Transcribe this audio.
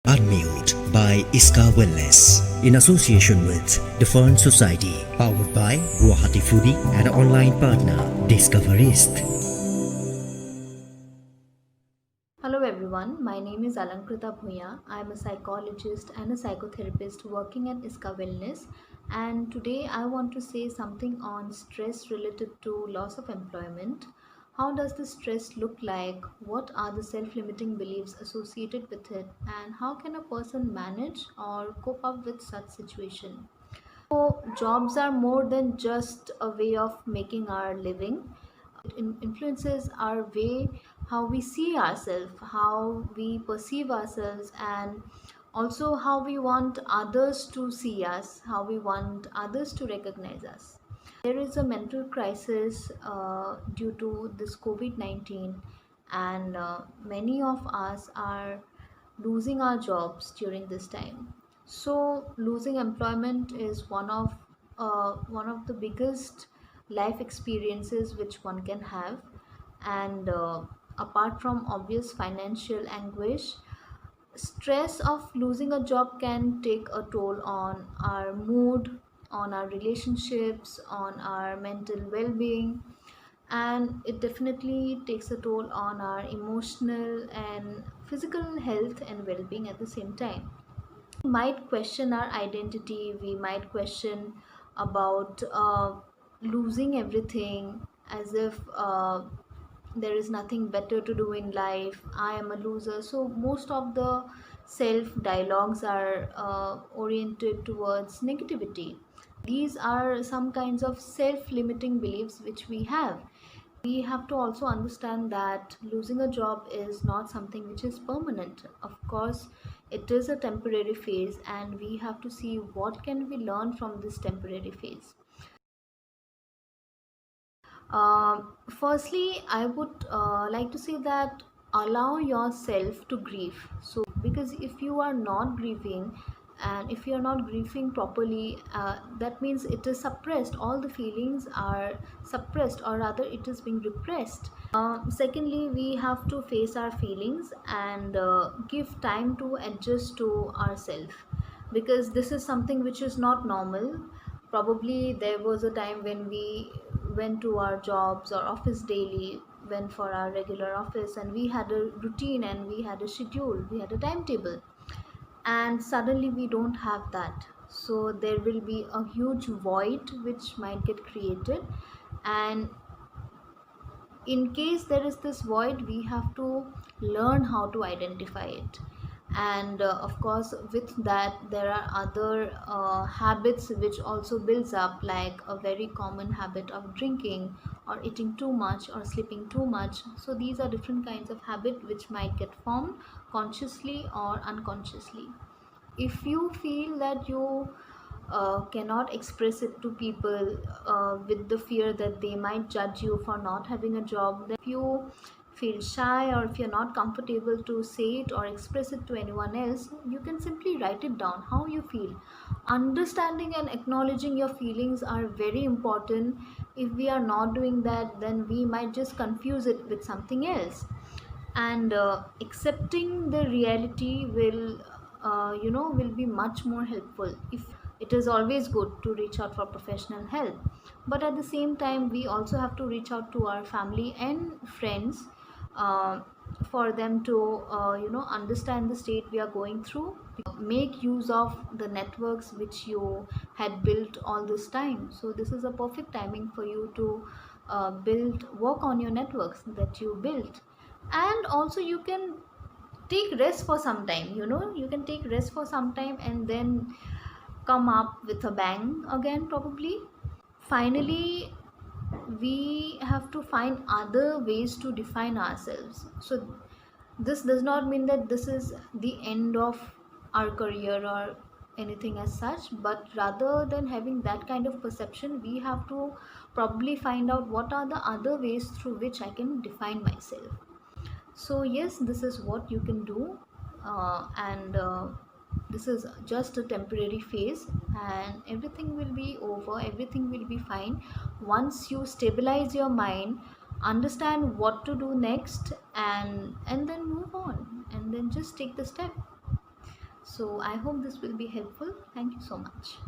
Unmute by Iska Wellness in association with the Fern Society, powered by Guwahati Foodie and online partner Discoverist. Hello everyone, my name is Alankrita Bhuya. I am a psychologist and a psychotherapist working at Iska Wellness, and today I want to say something on stress related to loss of employment. How does the stress look like? What are the self-limiting beliefs associated with it, and how can a person manage or cope up with such situation? So, jobs are more than just a way of making our living. It influences our way, how we see ourselves, how we perceive ourselves, and also how we want others to see us, how we want others to recognize us. There is a mental crisis due to this COVID 19, and many of us are losing our jobs during this time. So, losing employment is one of the biggest life experiences which one can have, and apart from obvious financial anguish, stress of losing a job can take a toll on our mood, on our relationships, on our mental well-being, and it definitely takes a toll on our emotional and physical health and well-being at the same time. Might question our identity, we might question about losing everything, as if there is nothing better to do in life, I am a loser. So most of the self dialogues are oriented towards negativity. These are some kinds of self limiting beliefs which we have. We have to also understand that losing a job is not something which is permanent. Of course, it is a temporary phase, and we have to see what can we learn from this temporary phase. Firstly, I would like to say that allow yourself to grieve. So, because if you are not grieving, and if you are not grieving properly, that means it is suppressed. All the feelings are suppressed, or rather, it is being repressed. Secondly, we have to face our feelings and give time to adjust to ourselves, because this is something which is not normal. Probably there was a time when we went to our jobs or office daily, went for our regular office, and we had a routine and we had a schedule, we had a timetable, and suddenly we don't have that. So there will be a huge void which might get created, and in case there is this void, we have to learn how to identify it. And of course, with that, there are other habits which also builds up, like a very common habit of drinking or eating too much or sleeping too much. So these are different kinds of habit which might get formed consciously or unconsciously. If you feel that you cannot express it to people with the fear that they might judge you for not having a job, then if you feel shy or if you're not comfortable to say it or express it to anyone else, you can simply write it down how you feel. Understanding and acknowledging your feelings are very important. If we are not doing that, then we might just confuse it with something else. And accepting the reality will be much more helpful. If it is always good to reach out for professional help, but at the same time we also have to reach out to our family and friends, uh, for them to understand the state we are going through. Make use of the networks which you had built all this time. So this is a perfect timing for you to build work on your networks that you built. And also you can take rest for some time. You can take rest for some time and then come up with a bang again, probably. Finally, we have to find other ways to define ourselves. So this does not mean that this is the end of our career or anything as such, but rather than having that kind of perception, we have to probably find out what are the other ways through which I can define myself. So yes, this is what you can do, and this is just a temporary phase, and everything will be over, everything will be fine once you stabilize your mind, understand what to do next, and then move on, and then just take the step. So I hope this will be helpful. Thank you so much.